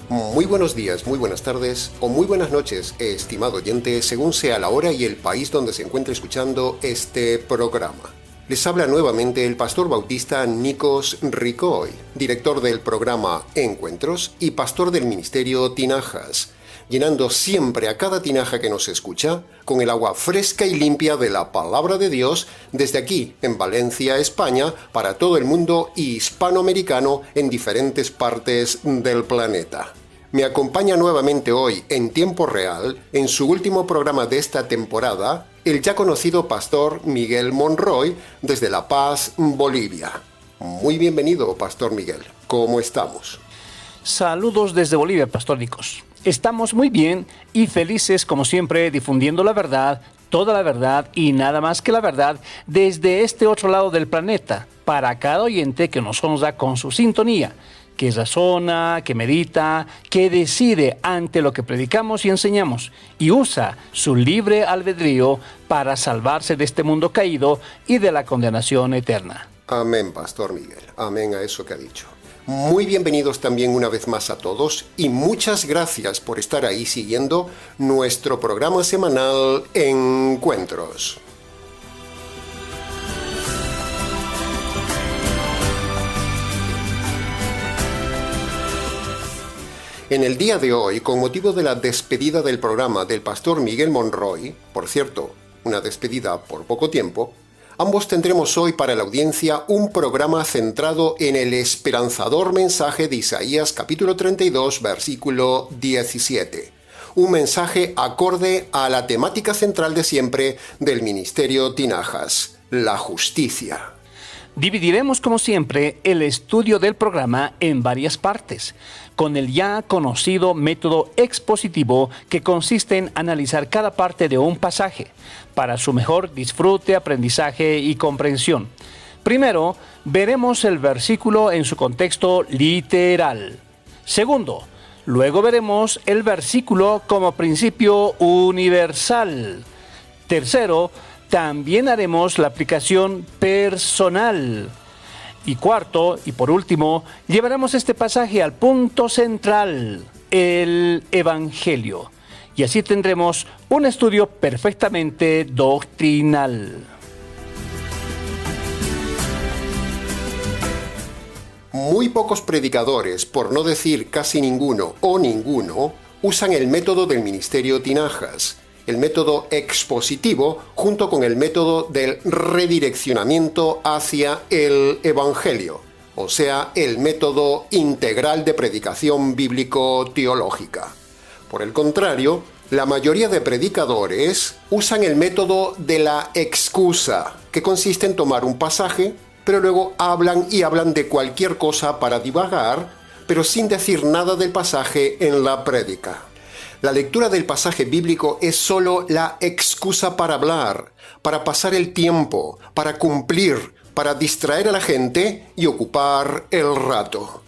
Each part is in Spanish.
Muy buenos días, muy buenas tardes o muy buenas noches, estimado oyente, según sea la hora y el país donde se encuentre escuchando este programa. Les habla nuevamente el pastor bautista Nikos Ricoy, director del programa Encuentros y pastor del ministerio Tinajas, llenando siempre a cada tinaja que nos escucha con el agua fresca y limpia de la palabra de Dios desde aquí, en Valencia, España, para todo el mundo hispanoamericano en diferentes partes del planeta. Me acompaña nuevamente hoy, en tiempo real, en su último programa de esta temporada, el ya conocido pastor Miguel Monroy desde La Paz, Bolivia. Muy bienvenido, pastor Miguel. ¿Cómo estamos? Saludos desde Bolivia, pastor Nikos. Estamos muy bien y felices como siempre difundiendo la verdad, toda la verdad y nada más que la verdad desde este otro lado del planeta para cada oyente que nos honra con su sintonía, que razona, que medita, que decide ante lo que predicamos y enseñamos y usa su libre albedrío para salvarse de este mundo caído y de la condenación eterna. Amén, pastor Miguel. Amén a eso que ha dicho. Muy bienvenidos también una vez más a todos y muchas gracias por estar ahí siguiendo nuestro programa semanal Encuentros. En el día de hoy, con motivo de la despedida del programa del pastor Miguel Monroy, por cierto, una despedida por poco tiempo, ambos tendremos hoy para la audiencia un programa centrado en el esperanzador mensaje de Isaías capítulo 32, versículo 17. Un mensaje acorde a la temática central de siempre del ministerio Tinajas, la justicia. Dividiremos como siempre el estudio del programa en varias partes, con el ya conocido método expositivo que consiste en analizar cada parte de un pasaje para su mejor disfrute, aprendizaje y comprensión. Primero, veremos el versículo en su contexto literal. Segundo, luego veremos el versículo como principio universal. Tercero, también haremos la aplicación personal. Y cuarto, y por último, llevaremos este pasaje al punto central, el Evangelio. Y así tendremos un estudio perfectamente doctrinal. Muy pocos predicadores, por no decir casi ninguno o ninguno, usan el método del ministerio Tinajas, el método expositivo junto con el método del redireccionamiento hacia el Evangelio, o sea, el método integral de predicación bíblico-teológica. Por el contrario, la mayoría de predicadores usan el método de la excusa, que consiste en tomar un pasaje, pero luego hablan de cualquier cosa para divagar, pero sin decir nada del pasaje en la prédica. La lectura del pasaje bíblico es solo la excusa para hablar, para pasar el tiempo, para cumplir, para distraer a la gente y ocupar el rato.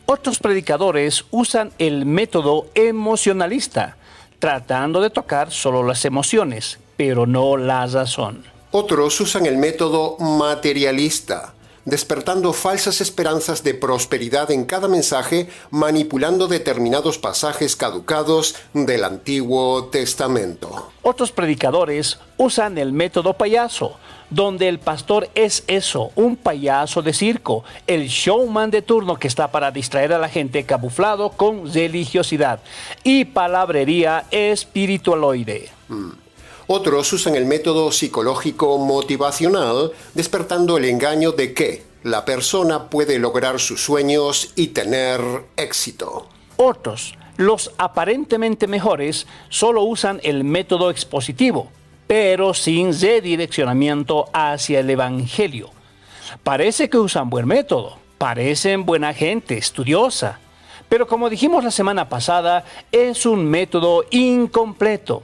Otros predicadores usan el método emocionalista, tratando de tocar solo las emociones, pero no la razón. Otros usan el método materialista, despertando falsas esperanzas de prosperidad en cada mensaje, manipulando determinados pasajes caducados del Antiguo Testamento. Otros predicadores usan el método payaso, donde el pastor es eso, un payaso de circo, el showman de turno que está para distraer a la gente camuflado con religiosidad y palabrería espiritualoide. Otros usan el método psicológico motivacional, despertando el engaño de que la persona puede lograr sus sueños y tener éxito. Otros, los aparentemente mejores, solo usan el método expositivo, pero sin redireccionamiento hacia el Evangelio. Parece que usan buen método, parecen buena gente, estudiosa, pero como dijimos la semana pasada, es un método incompleto.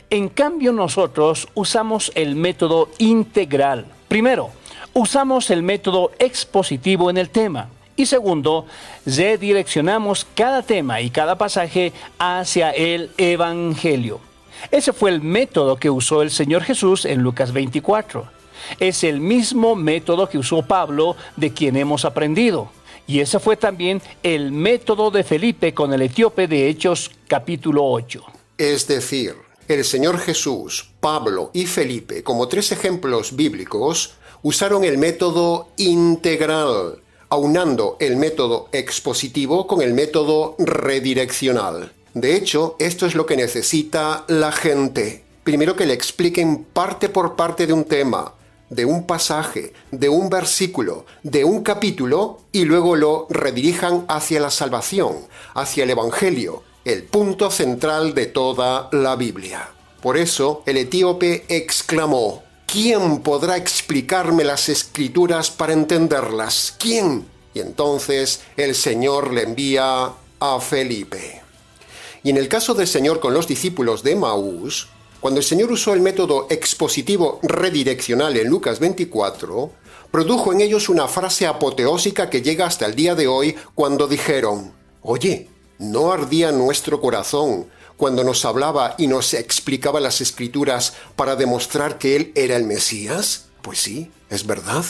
En cambio, nosotros usamos el método integral. Primero, usamos el método expositivo en el tema. Y segundo, redireccionamos cada tema y cada pasaje hacia el Evangelio. Ese fue el método que usó el Señor Jesús en Lucas 24. Es el mismo método que usó Pablo, de quien hemos aprendido. Y ese fue también el método de Felipe con el etíope de Hechos capítulo 8. Es decir, el Señor Jesús, Pablo y Felipe, como tres ejemplos bíblicos, usaron el método integral, aunando el método expositivo con el método redireccional. De hecho, esto es lo que necesita la gente. Primero que le expliquen parte por parte de un tema, de un pasaje, de un versículo, de un capítulo, y luego lo redirijan hacia la salvación, hacia el Evangelio, el punto central de toda la Biblia. Por eso, el etíope exclamó: ¿quién podrá explicarme las Escrituras para entenderlas? ¿Quién? Y entonces el Señor le envía a Felipe. Y en el caso del Señor con los discípulos de Emaús, cuando el Señor usó el método expositivo redireccional en Lucas 24, produjo en ellos una frase apoteósica que llega hasta el día de hoy cuando dijeron: oye, ¿no ardía nuestro corazón cuando nos hablaba y nos explicaba las Escrituras para demostrar que Él era el Mesías? Pues sí, es verdad.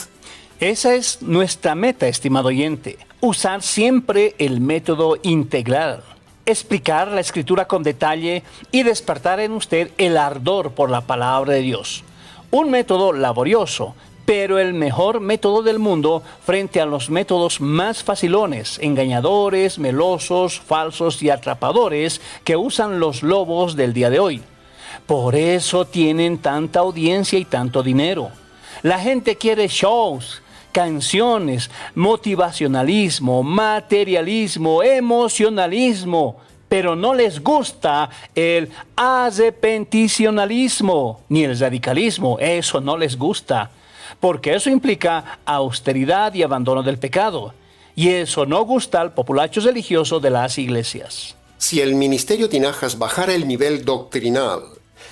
Esa es nuestra meta, estimado oyente. Usar siempre el método integral. Explicar la Escritura con detalle y despertar en usted el ardor por la palabra de Dios. Un método laborioso, pero el mejor método del mundo frente a los métodos más facilones, engañadores, melosos, falsos y atrapadores que usan los lobos del día de hoy. Por eso tienen tanta audiencia y tanto dinero. La gente quiere shows, canciones, motivacionalismo, materialismo, emocionalismo, pero no les gusta el arrepenticionalismo ni el radicalismo. Eso no les gusta, porque eso implica austeridad y abandono del pecado, y eso no gusta al populacho religioso de las iglesias. Si el ministerio Tinajas bajara el nivel doctrinal,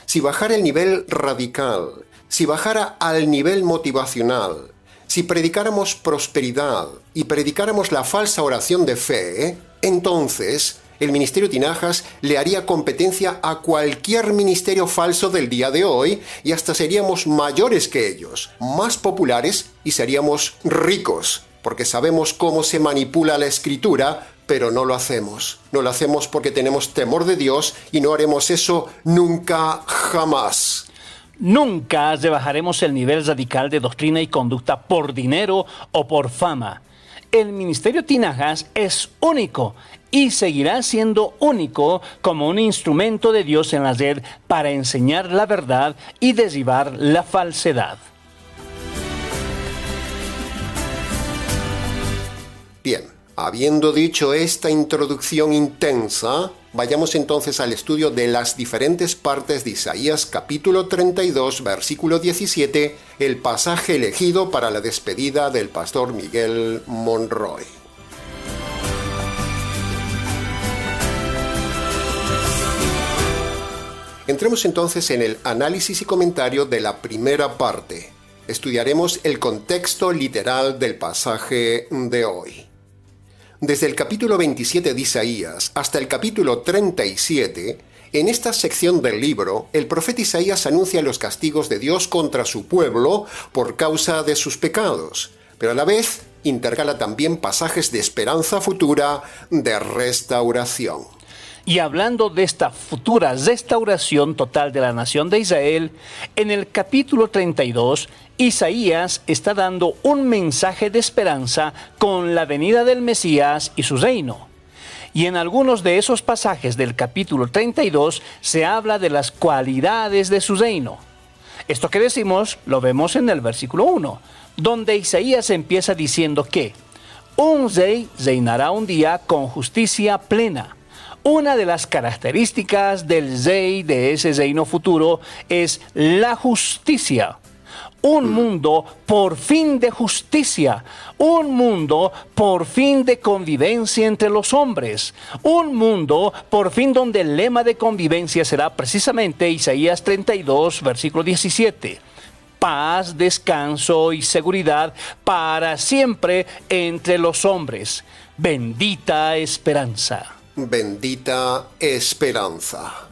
si bajara el nivel radical, si bajara al nivel motivacional, si predicáramos prosperidad y predicáramos la falsa oración de fe, entonces el ministerio Tinajas le haría competencia a cualquier ministerio falso del día de hoy, y hasta seríamos mayores que ellos, más populares, y seríamos ricos, porque sabemos cómo se manipula la Escritura, pero no lo hacemos. No lo hacemos porque tenemos temor de Dios, y no haremos eso nunca, jamás. Nunca rebajaremos el nivel radical de doctrina y conducta por dinero o por fama. El ministerio Tinajas es único y seguirá siendo único como un instrumento de Dios en la red para enseñar la verdad y derribar la falsedad. Bien, habiendo dicho esta introducción intensa, vayamos entonces al estudio de las diferentes partes de Isaías capítulo 32, versículo 17, el pasaje elegido para la despedida del pastor Miguel Monroy. Entremos entonces en el análisis y comentario de la primera parte. Estudiaremos el contexto literal del pasaje de hoy. Desde el capítulo 27 de Isaías hasta el capítulo 37, en esta sección del libro, el profeta Isaías anuncia los castigos de Dios contra su pueblo por causa de sus pecados, pero a la vez intercala también pasajes de esperanza futura, de restauración. Y hablando de esta futura restauración total de la nación de Israel, en el capítulo 32, Isaías está dando un mensaje de esperanza con la venida del Mesías y su reino. Y en algunos de esos pasajes del capítulo 32 se habla de las cualidades de su reino. Esto que decimos lo vemos en el versículo 1, donde Isaías empieza diciendo que un rey reinará un día con justicia plena. Una de las características del rey de ese reino futuro es la justicia. Un mundo por fin de justicia, un mundo por fin de convivencia entre los hombres, un mundo por fin donde el lema de convivencia será precisamente Isaías 32, versículo 17. Paz, descanso y seguridad para siempre entre los hombres. Bendita esperanza. Bendita esperanza.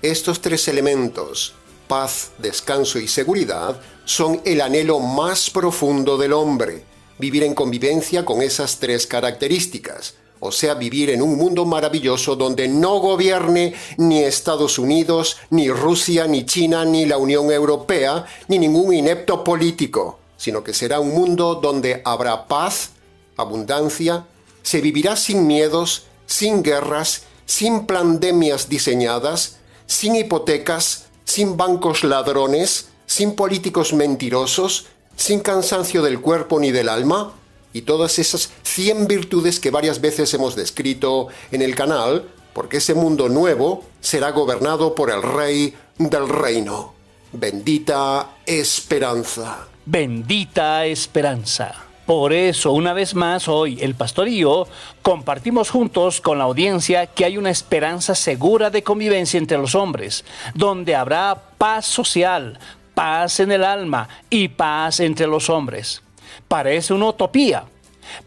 Estos tres elementos, paz, descanso y seguridad, son el anhelo más profundo del hombre. Vivir en convivencia con esas tres características. O sea, vivir en un mundo maravilloso donde no gobierne ni Estados Unidos, ni Rusia, ni China, ni la Unión Europea, ni ningún inepto político, sino que será un mundo donde habrá paz, abundancia, se vivirá sin miedos, sin guerras, sin pandemias diseñadas, sin hipotecas, sin bancos ladrones, sin políticos mentirosos, sin cansancio del cuerpo ni del alma, y todas esas 100 virtudes que varias veces hemos descrito en el canal, porque ese mundo nuevo será gobernado por el Rey del Reino. Bendita esperanza. Bendita esperanza. Por eso, una vez más, hoy el pastor y yo compartimos juntos con la audiencia que hay una esperanza segura de convivencia entre los hombres, donde habrá paz social, paz en el alma y paz entre los hombres. Parece una utopía,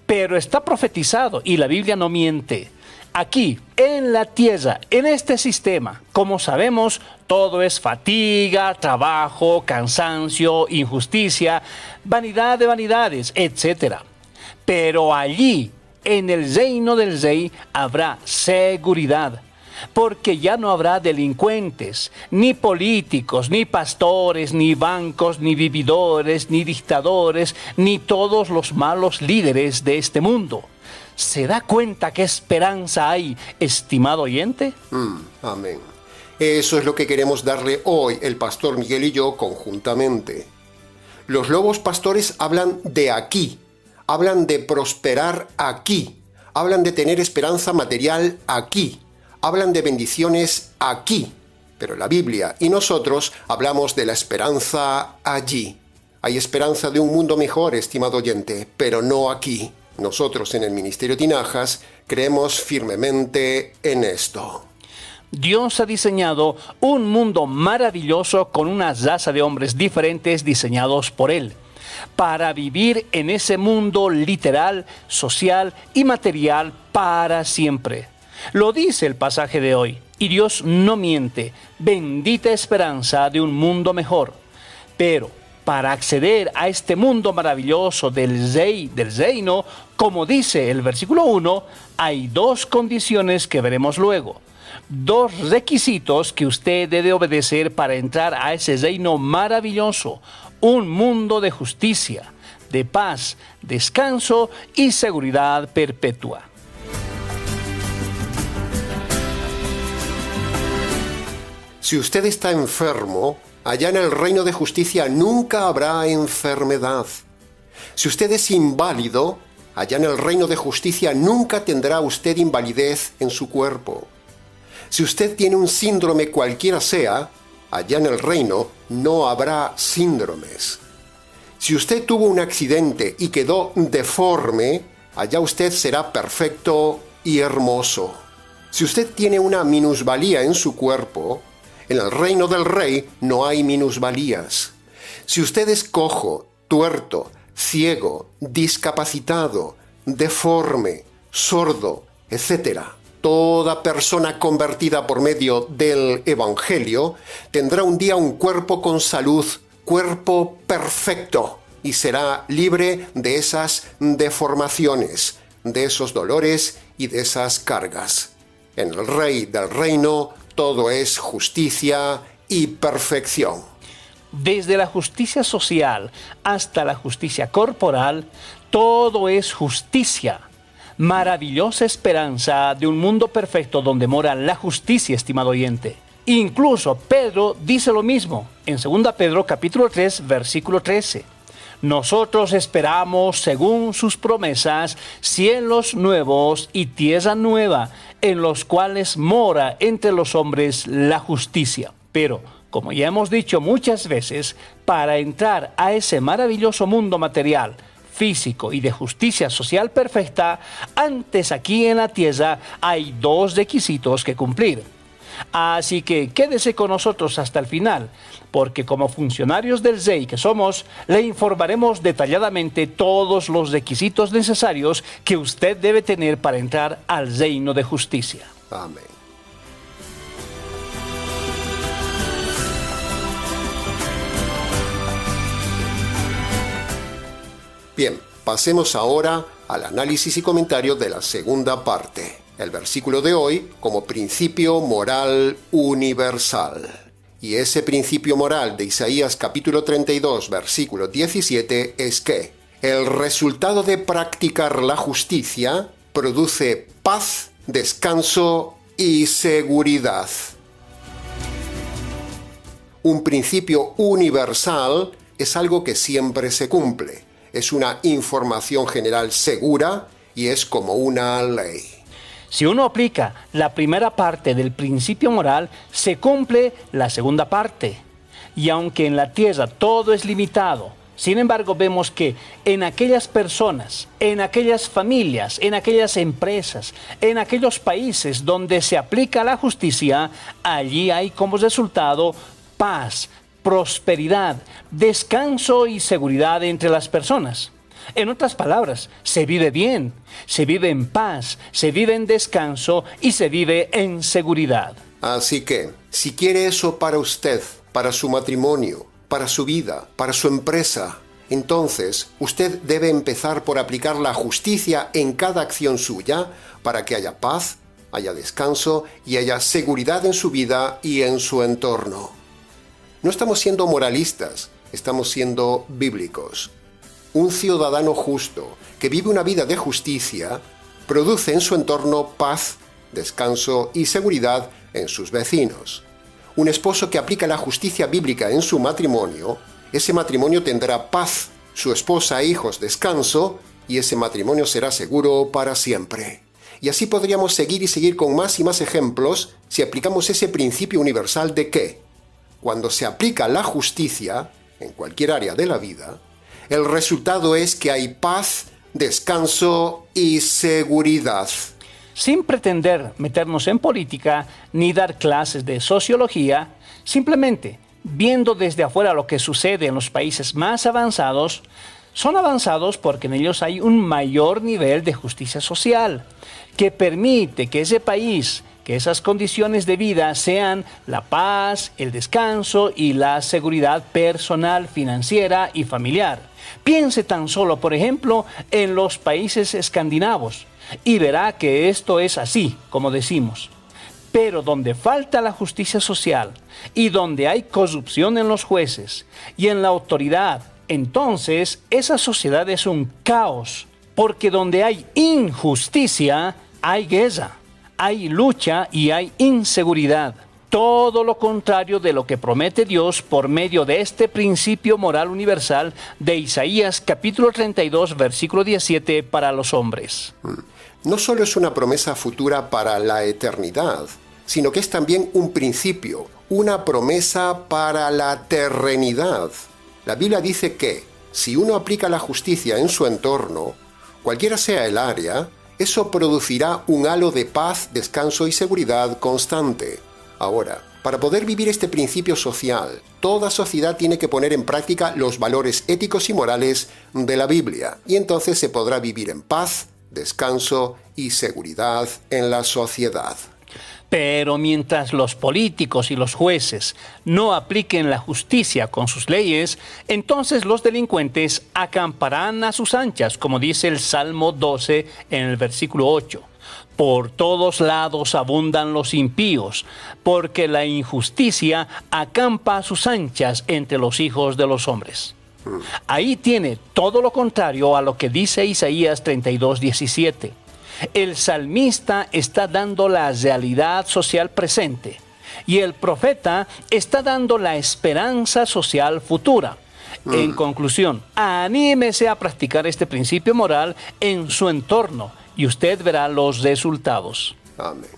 pero está profetizado y la Biblia no miente. Aquí, en la tierra, en este sistema, como sabemos, todo es fatiga, trabajo, cansancio, injusticia, vanidad de vanidades, etc. Pero allí, en el reino del Rey, habrá seguridad. Porque ya no habrá delincuentes, ni políticos, ni pastores, ni bancos, ni vividores, ni dictadores, ni todos los malos líderes de este mundo. ¿Se da cuenta qué esperanza hay, estimado oyente? Amén. Eso es lo que queremos darle hoy el pastor Miguel y yo conjuntamente. Los lobos pastores hablan de aquí, hablan de prosperar aquí, hablan de tener esperanza material aquí. Hablan de bendiciones aquí, pero la Biblia y nosotros hablamos de la esperanza allí. Hay esperanza de un mundo mejor, estimado oyente, pero no aquí. Nosotros en el Ministerio Tinajas creemos firmemente en esto. Dios ha diseñado un mundo maravilloso con una raza de hombres diferentes diseñados por Él, para vivir en ese mundo literal, social y material para siempre. Lo dice el pasaje de hoy, y Dios no miente. Bendita esperanza de un mundo mejor. Pero para acceder a este mundo maravilloso del Rey del Reino, como dice el versículo 1, hay dos condiciones que veremos luego. Dos requisitos que usted debe obedecer para entrar a ese reino maravilloso. Un mundo de justicia, de paz, descanso y seguridad perpetua. Si usted está enfermo, allá en el reino de justicia nunca habrá enfermedad. Si usted es inválido, allá en el reino de justicia nunca tendrá usted invalidez en su cuerpo. Si usted tiene un síndrome cualquiera sea, allá en el reino no habrá síndromes. Si usted tuvo un accidente y quedó deforme, allá usted será perfecto y hermoso. Si usted tiene una minusvalía en su cuerpo, en el reino del Rey no hay minusvalías. Si usted es cojo, tuerto, ciego, discapacitado, deforme, sordo, etc., toda persona convertida por medio del Evangelio tendrá un día un cuerpo con salud, cuerpo perfecto, y será libre de esas deformaciones, de esos dolores y de esas cargas. En el Rey del Reino todo es justicia y perfección. Desde la justicia social hasta la justicia corporal, todo es justicia. Maravillosa esperanza de un mundo perfecto donde mora la justicia, estimado oyente. Incluso Pedro dice lo mismo en 2 Pedro capítulo 3, versículo 13. Nosotros esperamos, según sus promesas, cielos nuevos y tierra nueva, en los cuales mora entre los hombres la justicia. Pero, como ya hemos dicho muchas veces, para entrar a ese maravilloso mundo material, físico y de justicia social perfecta, antes aquí en la tierra hay dos requisitos que cumplir. Así que quédese con nosotros hasta el final, porque como funcionarios del Rey que somos, le informaremos detalladamente todos los requisitos necesarios que usted debe tener para entrar al reino de justicia. Amén. Bien, pasemos ahora al análisis y comentario de la segunda parte. El versículo de hoy como principio moral universal. Y ese principio moral de Isaías capítulo 32, versículo 17 es que el resultado de practicar la justicia produce paz, descanso y seguridad. Un principio universal es algo que siempre se cumple. Es una información general segura y es como una ley. Si uno aplica la primera parte del principio moral, se cumple la segunda parte. Y aunque en la tierra todo es limitado, sin embargo vemos que en aquellas personas, en aquellas familias, en aquellas empresas, en aquellos países donde se aplica la justicia, allí hay como resultado paz, prosperidad, descanso y seguridad entre las personas. En otras palabras, se vive bien, se vive en paz, se vive en descanso y se vive en seguridad. Así que, si quiere eso para usted, para su matrimonio, para su vida, para su empresa, entonces usted debe empezar por aplicar la justicia en cada acción suya para que haya paz, haya descanso y haya seguridad en su vida y en su entorno. No estamos siendo moralistas, estamos siendo bíblicos. Un ciudadano justo que vive una vida de justicia produce en su entorno paz, descanso y seguridad en sus vecinos. Un esposo que aplica la justicia bíblica en su matrimonio, ese matrimonio tendrá paz, su esposa e hijos descanso, y ese matrimonio será seguro para siempre. Y así podríamos seguir y seguir con más y más ejemplos si aplicamos ese principio universal de que, cuando se aplica la justicia en cualquier área de la vida, el resultado es que hay paz, descanso y seguridad. Sin pretender meternos en política ni dar clases de sociología, simplemente viendo desde afuera lo que sucede en los países más avanzados, son avanzados porque en ellos hay un mayor nivel de justicia social, que permite que ese país, que esas condiciones de vida sean la paz, el descanso y la seguridad personal, financiera y familiar. Piense tan solo, por ejemplo, en los países escandinavos y verá que esto es así, como decimos. Pero donde falta la justicia social y donde hay corrupción en los jueces y en la autoridad, entonces esa sociedad es un caos, porque donde hay injusticia, hay guerra, hay lucha y hay inseguridad. Todo lo contrario de lo que promete Dios por medio de este principio moral universal de Isaías capítulo 32, versículo 17 para los hombres. No solo es una promesa futura para la eternidad, sino que es también un principio, una promesa para la terrenidad. La Biblia dice que, si uno aplica la justicia en su entorno, cualquiera sea el área, eso producirá un halo de paz, descanso y seguridad constante. Ahora, para poder vivir este principio social, toda sociedad tiene que poner en práctica los valores éticos y morales de la Biblia, y entonces se podrá vivir en paz, descanso y seguridad en la sociedad. Pero mientras los políticos y los jueces no apliquen la justicia con sus leyes, entonces los delincuentes acamparán a sus anchas, como dice el Salmo 12 en el versículo 8. Por todos lados abundan los impíos, porque la injusticia acampa a sus anchas entre los hijos de los hombres. Ahí tiene todo lo contrario a lo que dice Isaías 32, 17. El salmista está dando la realidad social presente y el profeta está dando la esperanza social futura. En conclusión, anímese a practicar este principio moral en su entorno y usted verá los resultados. Amén.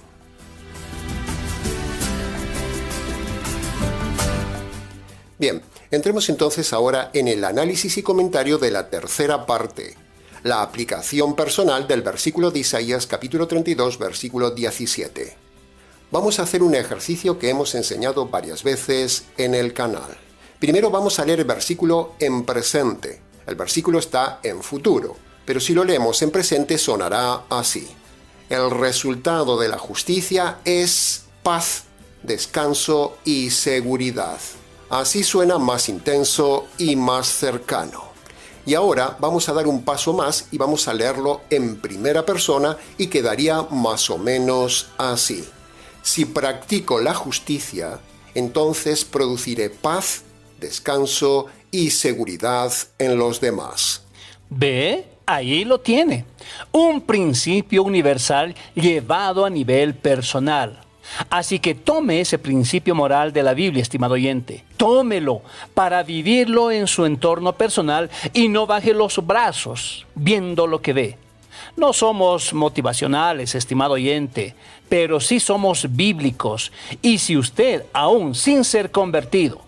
Bien, entremos entonces ahora en el análisis y comentario de la tercera parte, la aplicación personal del versículo de Isaías capítulo 32, versículo 17. Vamos a hacer un ejercicio que hemos enseñado varias veces en el canal. Primero vamos a leer el versículo en presente. El versículo está en futuro, pero si lo leemos en presente sonará así. El resultado de la justicia es paz, descanso y seguridad. Así suena más intenso y más cercano. Y ahora vamos a dar un paso más y vamos a leerlo en primera persona y quedaría más o menos así. Si practico la justicia, entonces produciré paz, descanso y seguridad en los demás. ¿Ve? Ahí lo tiene. Un principio universal llevado a nivel personal. Así que tome ese principio moral de la Biblia, estimado oyente. Tómelo para vivirlo en su entorno personal y no baje los brazos viendo lo que ve. No somos motivacionales, estimado oyente, pero sí somos bíblicos. Y si usted, aún sin ser convertido,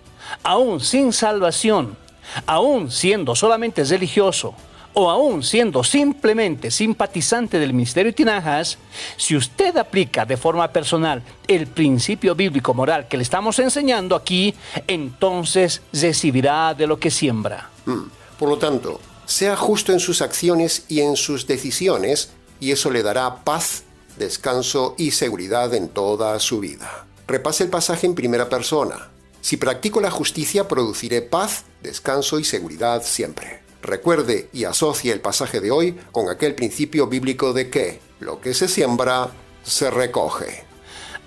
aún sin salvación, aún siendo solamente religioso, o aún siendo simplemente simpatizante del ministerio de Tinajas, si usted aplica de forma personal el principio bíblico moral que le estamos enseñando aquí, entonces recibirá de lo que siembra. Por lo tanto, sea justo en sus acciones y en sus decisiones, y eso le dará paz, descanso y seguridad en toda su vida. Repase el pasaje en primera persona. Si practico la justicia, produciré paz, descanso y seguridad siempre. Recuerde y asocie el pasaje de hoy con aquel principio bíblico de que lo que se siembra, se recoge.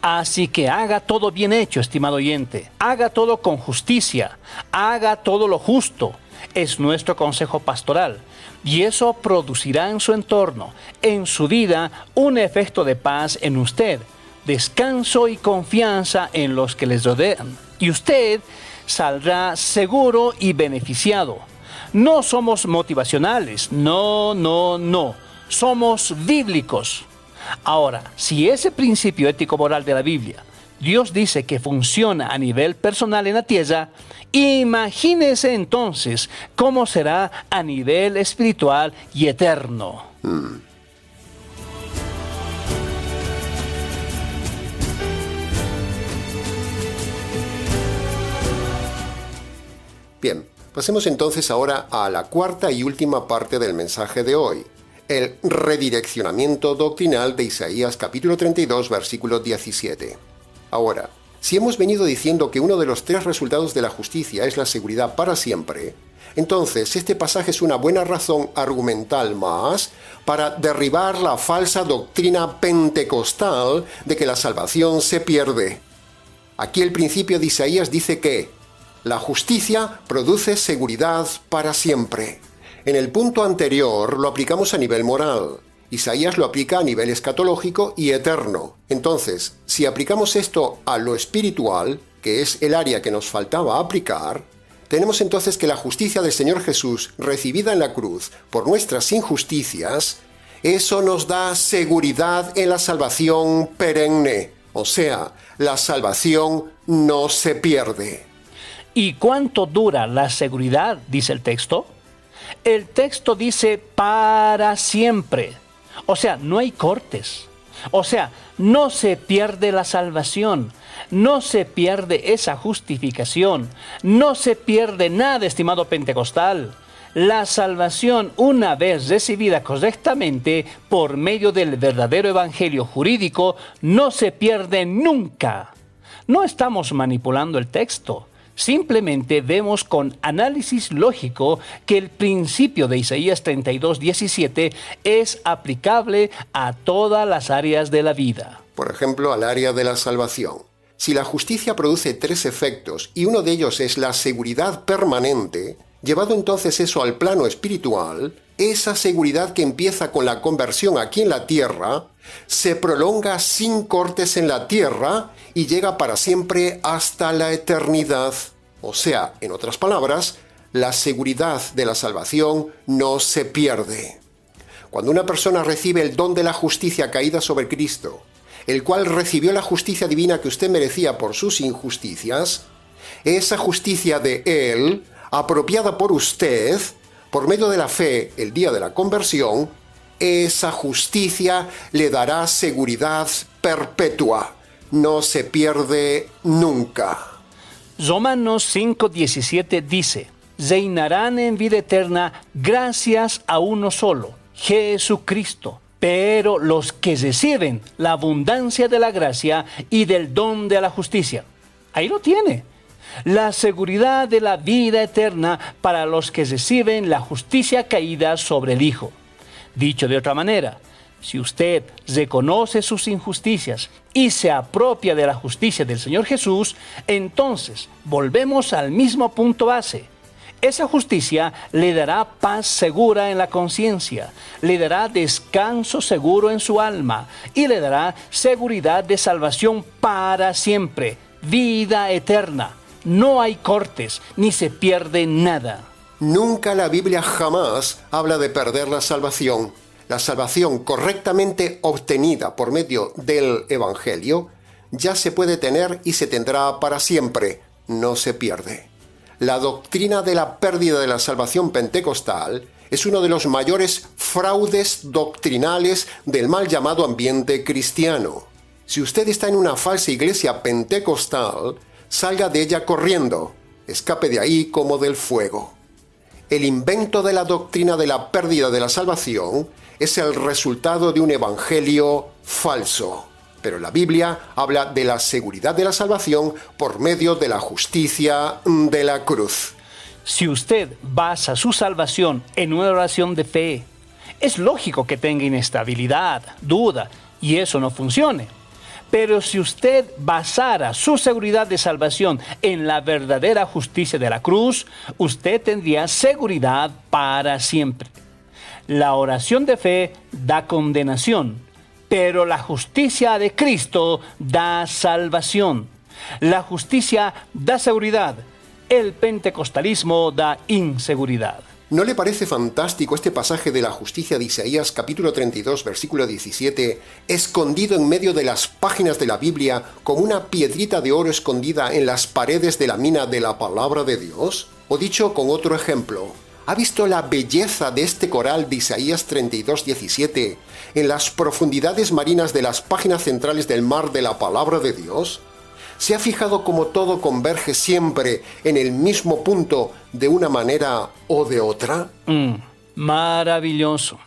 Así que haga todo bien hecho, estimado oyente. Haga todo con justicia. Haga todo lo justo. Es nuestro consejo pastoral. Y eso producirá en su entorno, en su vida, un efecto de paz en usted, descanso y confianza en los que les rodean. Y usted saldrá seguro y beneficiado. No somos motivacionales, no. Somos bíblicos. Ahora, si ese principio ético-moral de la Biblia, Dios dice que funciona a nivel personal en la tierra, imagínese entonces cómo será a nivel espiritual y eterno. Bien, pasemos entonces ahora a la cuarta y última parte del mensaje de hoy, el redireccionamiento doctrinal de Isaías capítulo 32, versículo 17. Ahora, si hemos venido diciendo que uno de los tres resultados de la justicia es la seguridad para siempre, entonces este pasaje es una buena razón argumental más para derribar la falsa doctrina pentecostal de que la salvación se pierde. Aquí el principio de Isaías dice que la justicia produce seguridad para siempre. En el punto anterior lo aplicamos a nivel moral. Isaías lo aplica a nivel escatológico y eterno. Entonces, si aplicamos esto a lo espiritual, que es el área que nos faltaba aplicar, tenemos entonces que la justicia del Señor Jesús, recibida en la cruz por nuestras injusticias, eso nos da seguridad en la salvación perenne. O sea, la salvación no se pierde. ¿Y cuánto dura la seguridad? Dice el texto. El texto dice para siempre. O sea, no hay cortes. O sea, no se pierde la salvación. No se pierde esa justificación. No se pierde nada, estimado pentecostal. La salvación, una vez recibida correctamente por medio del verdadero evangelio jurídico, no se pierde nunca. No estamos manipulando el texto. Simplemente vemos con análisis lógico que el principio de Isaías 32:17 es aplicable a todas las áreas de la vida. Por ejemplo, al área de la salvación. Si la justicia produce tres efectos y uno de ellos es la seguridad permanente, llevado entonces eso al plano espiritual, esa seguridad que empieza con la conversión aquí en la tierra, se prolonga sin cortes en la tierra y llega para siempre hasta la eternidad. O sea, en otras palabras, la seguridad de la salvación no se pierde. Cuando una persona recibe el don de la justicia caída sobre Cristo, el cual recibió la justicia divina que usted merecía por sus injusticias, esa justicia de Él, apropiada por usted, por medio de la fe el día de la conversión, esa justicia le dará seguridad perpetua. No se pierde nunca. Romanos 5:17 dice: reinarán en vida eterna gracias a uno solo, Jesucristo. Pero los que reciben la abundancia de la gracia y del don de la justicia. Ahí lo tiene. la seguridad de la vida eterna para los que reciben la justicia caída sobre el Hijo. Dicho de otra manera, si usted reconoce sus injusticias y se apropia de la justicia del Señor Jesús, entonces volvemos al mismo punto base. Esa justicia le dará paz segura en la conciencia, le dará descanso seguro en su alma y le dará seguridad de salvación para siempre, vida eterna. No hay cortes, ni se pierde nada. Nunca la Biblia jamás habla de perder la salvación. La salvación correctamente obtenida por medio del Evangelio ya se puede tener y se tendrá para siempre, no se pierde. La doctrina de la pérdida de la salvación pentecostal es uno de los mayores fraudes doctrinales del mal llamado ambiente cristiano. Si usted está en una falsa iglesia pentecostal, salga de ella corriendo, escape de ahí como del fuego. El invento de la doctrina de la pérdida de la salvación es el resultado de un evangelio falso. Pero la Biblia habla de la seguridad de la salvación por medio de la justicia de la cruz. Si usted basa su salvación en una oración de fe, es lógico que tenga inestabilidad, duda, y eso no funcione. Pero si usted basara su seguridad de salvación en la verdadera justicia de la cruz, usted tendría seguridad para siempre. La oración de fe da condenación, pero la justicia de Cristo da salvación. La justicia da seguridad, el pentecostalismo da inseguridad. ¿No le parece fantástico este pasaje de la justicia de Isaías capítulo 32, versículo 17, escondido en medio de las páginas de la Biblia como una piedrita de oro escondida en las paredes de la mina de la palabra de Dios? O dicho con otro ejemplo, ¿ha visto la belleza de este coral de Isaías 32, 17 en las profundidades marinas de las páginas centrales del mar de la palabra de Dios? ¿Se ha fijado cómo todo converge siempre en el mismo punto de una manera o de otra? Maravilloso.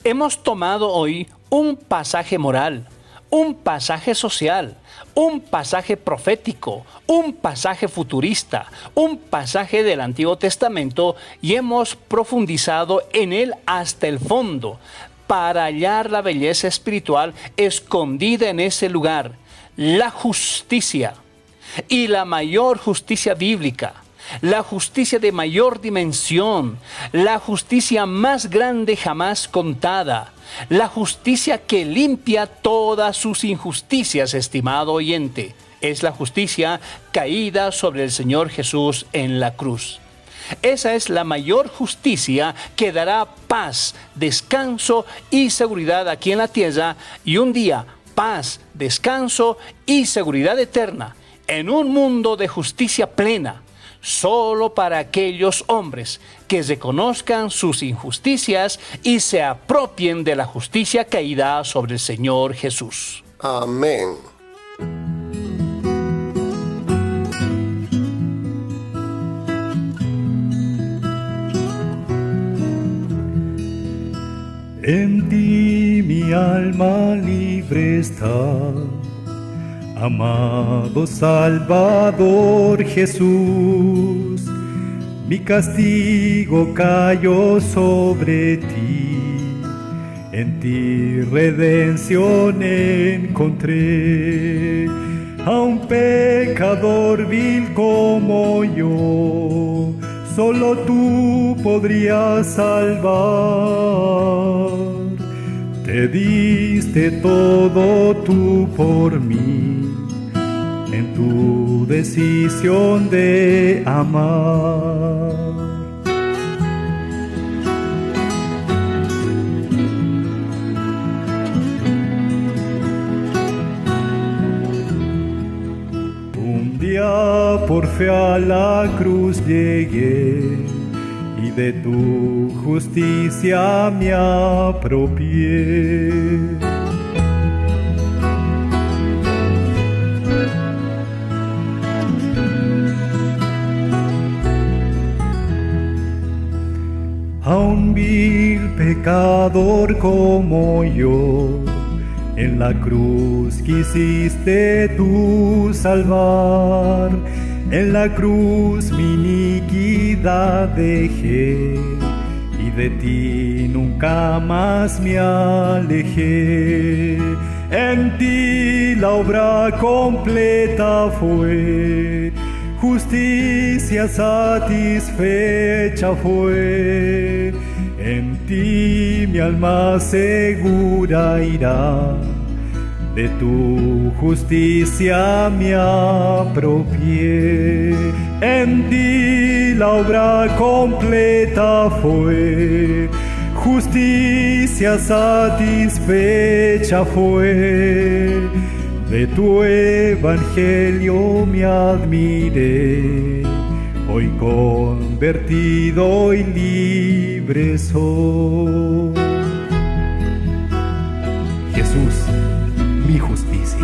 Hemos tomado hoy un pasaje moral, un pasaje social, un pasaje profético, un pasaje futurista, un pasaje del Antiguo Testamento y hemos profundizado en él hasta el fondo para hallar la belleza espiritual escondida en ese lugar. La justicia y la mayor justicia bíblica, la justicia de mayor dimensión, la justicia más grande jamás contada, la justicia que limpia todas sus injusticias, estimado oyente, es la justicia caída sobre el Señor Jesús en la cruz. Esa es la mayor justicia que dará paz, descanso y seguridad aquí en la tierra y un día paz, descanso y seguridad eterna en un mundo de justicia plena, solo para aquellos hombres que reconozcan sus injusticias y se apropien de la justicia caída sobre el Señor Jesús. Amén. En ti mi alma libre está, amado Salvador Jesús. Mi castigo cayó sobre ti, en ti redención encontré. A un pecador vil como yo, solo tú podrías salvar. Te diste todo tú por mí, en tu decisión de amar. Un día por fe a la cruz llegué, y de tu justicia me apropié. A un vil pecador como yo, en la cruz quisiste tú salvar. En la cruz mi iniquidad dejé, y de ti nunca más me alejé. En ti la obra completa fue, justicia satisfecha fue. En ti mi alma segura irá, de tu justicia me apropié. En ti la obra completa fue, justicia satisfecha fue. De tu evangelio me admiré, hoy convertido y libre soy. Jesús, mi justicia.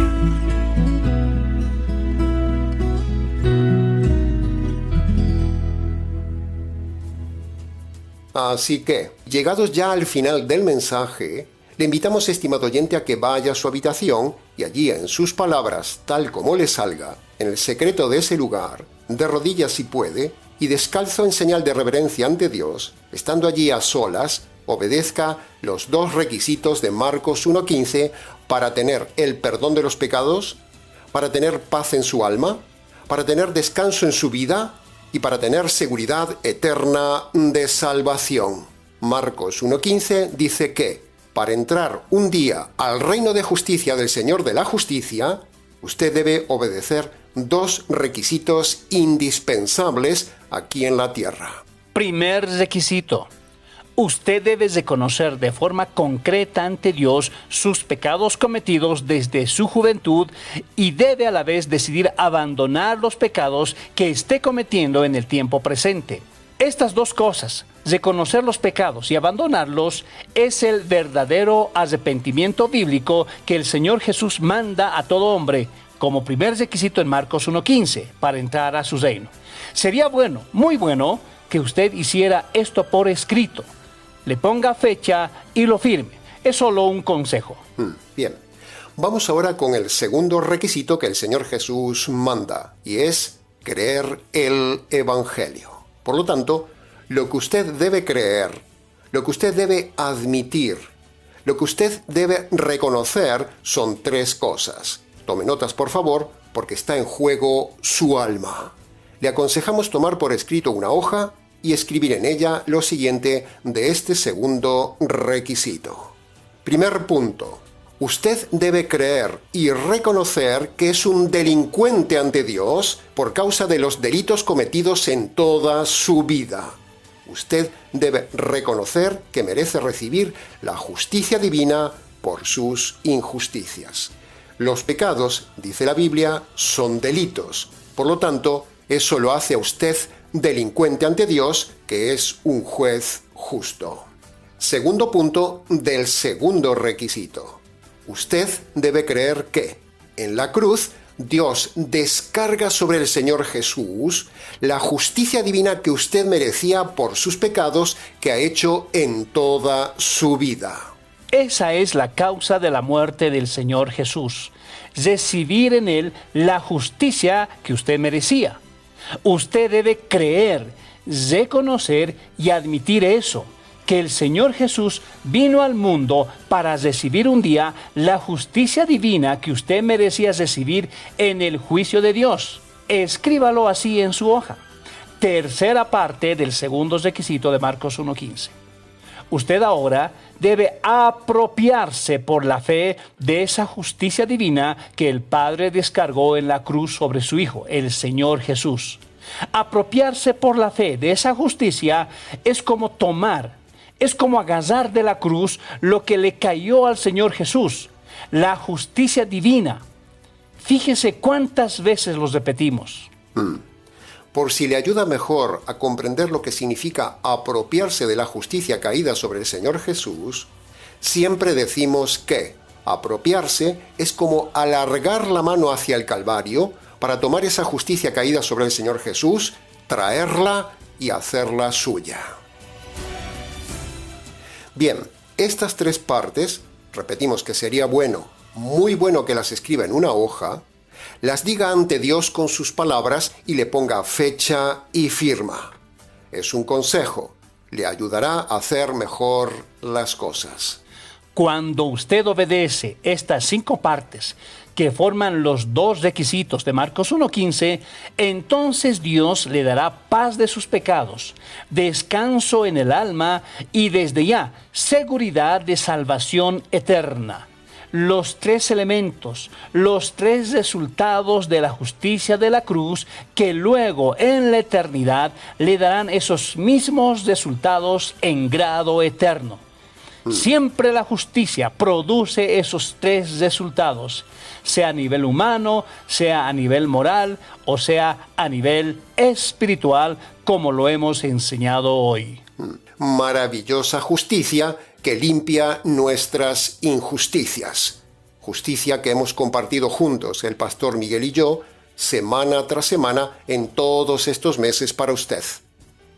Así que, llegados ya al final del mensaje, le invitamos, estimado oyente, a que vaya a su habitación y allí, en sus palabras, tal como le salga, en el secreto de ese lugar, de rodillas si puede, y descalzo en señal de reverencia ante Dios, estando allí a solas, obedezca los dos requisitos de Marcos 1:15 para tener el perdón de los pecados, para tener paz en su alma, para tener descanso en su vida y para tener seguridad eterna de salvación. Marcos 1:15 dice que, para entrar un día al reino de justicia del Señor de la justicia, usted debe obedecer dos requisitos indispensables aquí en la tierra. Primer requisito: usted debe reconocer de forma concreta ante Dios sus pecados cometidos desde su juventud y debe a la vez decidir abandonar los pecados que esté cometiendo en el tiempo presente. Estas dos cosas, reconocer los pecados y abandonarlos, es el verdadero arrepentimiento bíblico que el Señor Jesús manda a todo hombre como primer requisito en Marcos 1:15 para entrar a su reino. Sería bueno, muy bueno, que usted hiciera esto por escrito. Le ponga fecha y lo firme. Es solo un consejo. Bien. Vamos ahora con el segundo requisito que el Señor Jesús manda, y es creer el Evangelio. Por lo tanto, lo que usted debe creer, lo que usted debe admitir, lo que usted debe reconocer son tres cosas. Tome notas, por favor, porque está en juego su alma. Le aconsejamos tomar por escrito una hoja y escribir en ella lo siguiente de este segundo requisito. Primer punto. Usted debe creer y reconocer que es un delincuente ante Dios por causa de los delitos cometidos en toda su vida. Usted debe reconocer que merece recibir la justicia divina por sus injusticias. Los pecados, dice la Biblia, son delitos. Por lo tanto, eso lo hace a usted delincuente ante Dios, que es un juez justo. Segundo punto del segundo requisito. Usted debe creer que, en la cruz, Dios descarga sobre el Señor Jesús la justicia divina que usted merecía por sus pecados que ha hecho en toda su vida. Esa es la causa de la muerte del Señor Jesús. Recibir en Él la justicia que usted merecía. Usted debe creer, reconocer y admitir eso, que el Señor Jesús vino al mundo para recibir un día la justicia divina que usted merecía recibir en el juicio de Dios. Escríbalo así en su hoja. Tercera parte del segundo requisito de Marcos 1:15. Usted ahora debe apropiarse por la fe de esa justicia divina que el Padre descargó en la cruz sobre su Hijo, el Señor Jesús. Apropiarse por la fe de esa justicia es como agarrar de la cruz lo que le cayó al Señor Jesús, la justicia divina. Fíjese cuántas veces los repetimos. Por si le ayuda mejor a comprender lo que significa apropiarse de la justicia caída sobre el Señor Jesús, siempre decimos que apropiarse es como alargar la mano hacia el Calvario para tomar esa justicia caída sobre el Señor Jesús, traerla y hacerla suya. Bien, estas tres partes, repetimos que sería bueno, muy bueno que las escriba en una hoja, las diga ante Dios con sus palabras y le ponga fecha y firma. Es un consejo, le ayudará a hacer mejor las cosas. Cuando usted obedece estas 5 partes que forman los 2 requisitos de Marcos 1:15, entonces Dios le dará paz de sus pecados, descanso en el alma y desde ya seguridad de salvación eterna. Los 3 elementos, los 3 resultados de la justicia de la cruz que luego en la eternidad le darán esos mismos resultados en grado eterno. Siempre la justicia produce esos 3 resultados, sea a nivel humano, sea a nivel moral o sea a nivel espiritual, como lo hemos enseñado hoy. Maravillosa justicia que limpia nuestras injusticias. Justicia que hemos compartido juntos, el pastor Miguel y yo, semana tras semana en todos estos meses para usted.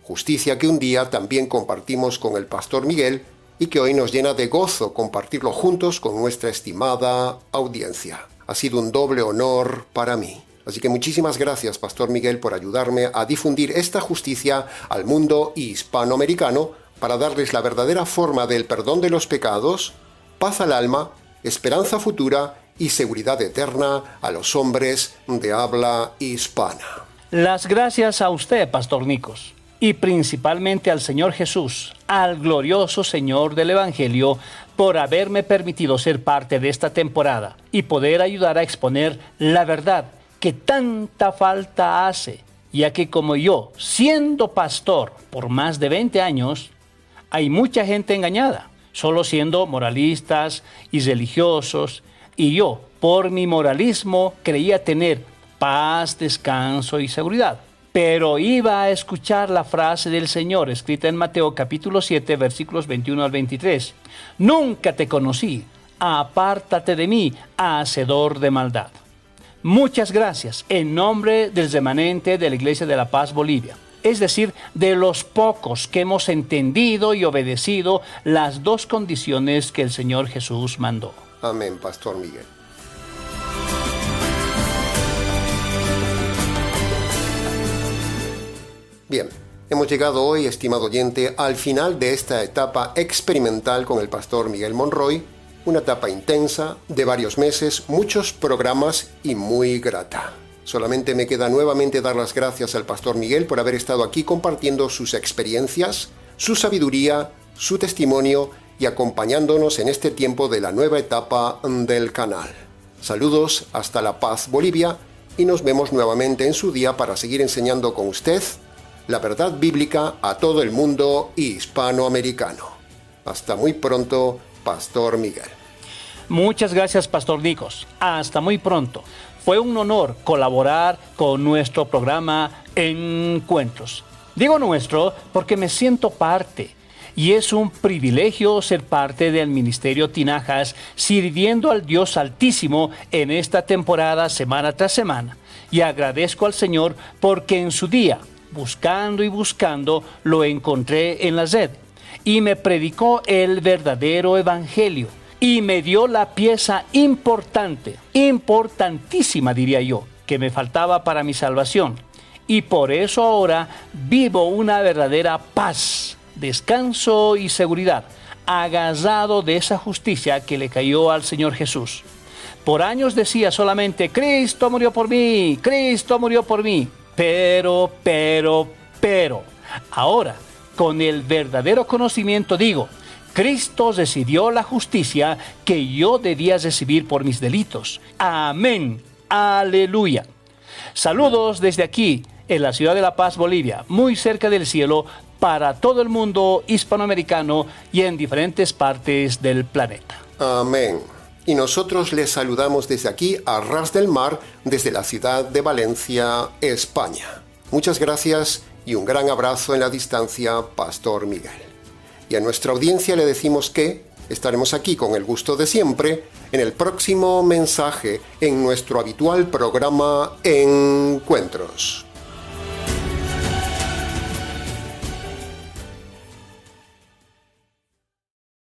Justicia que un día también compartimos con el pastor Miguel y que hoy nos llena de gozo compartirlo juntos con nuestra estimada audiencia. Ha sido un doble honor para mí. Así que muchísimas gracias, Pastor Miguel, por ayudarme a difundir esta justicia al mundo hispanoamericano para darles la verdadera forma del perdón de los pecados, paz al alma, esperanza futura y seguridad eterna a los hombres de habla hispana. Las gracias a usted, Pastor Nicos, y principalmente al Señor Jesús, al glorioso Señor del Evangelio, por haberme permitido ser parte de esta temporada y poder ayudar a exponer la verdad que tanta falta hace, ya que como yo, siendo pastor por más de 20 años, hay mucha gente engañada, solo siendo moralistas y religiosos, y yo, por mi moralismo, creía tener paz, descanso y seguridad. Pero iba a escuchar la frase del Señor, escrita en Mateo capítulo 7, versículos 21 al 23. Nunca te conocí, apártate de mí, hacedor de maldad. Muchas gracias en nombre del remanente de la Iglesia de la Paz Bolivia, es decir, de los pocos que hemos entendido y obedecido las 2 condiciones que el Señor Jesús mandó. Amén, Pastor Miguel. Bien, hemos llegado hoy, estimado oyente, al final de esta etapa experimental con el Pastor Miguel Monroy, una etapa intensa, de varios meses, muchos programas y muy grata. Solamente me queda nuevamente dar las gracias al Pastor Miguel por haber estado aquí compartiendo sus experiencias, su sabiduría, su testimonio y acompañándonos en este tiempo de la nueva etapa del canal. Saludos hasta La Paz, Bolivia, y nos vemos nuevamente en su día para seguir enseñando con usted la verdad bíblica a todo el mundo hispanoamericano. Hasta muy pronto, Pastor Miguel. Muchas gracias, Pastor Nicos. Hasta muy pronto. Fue un honor colaborar con nuestro programa Encuentros. Digo nuestro porque me siento parte y es un privilegio ser parte del Ministerio Tinajas sirviendo al Dios Altísimo en esta temporada semana tras semana. Y agradezco al Señor porque en su día, buscando y buscando, lo encontré en la red y me predicó el verdadero evangelio y me dio la pieza importante, importantísima diría yo, que me faltaba para mi salvación. Y por eso ahora vivo una verdadera paz, descanso y seguridad, agarrado de esa justicia que le cayó al Señor Jesús. Por años decía solamente, Cristo murió por mí, Cristo murió por mí. Pero, ahora, con el verdadero conocimiento digo, Cristo recibió la justicia que yo debía recibir por mis delitos. Amén. Aleluya. Saludos desde aquí, en la ciudad de La Paz, Bolivia, muy cerca del cielo, para todo el mundo hispanoamericano y en diferentes partes del planeta. Amén. Y nosotros les saludamos desde aquí a ras del mar, desde la ciudad de Valencia, España. Muchas gracias y un gran abrazo en la distancia, Pastor Miguel. Y a nuestra audiencia le decimos que estaremos aquí con el gusto de siempre en el próximo mensaje en nuestro habitual programa Encuentros.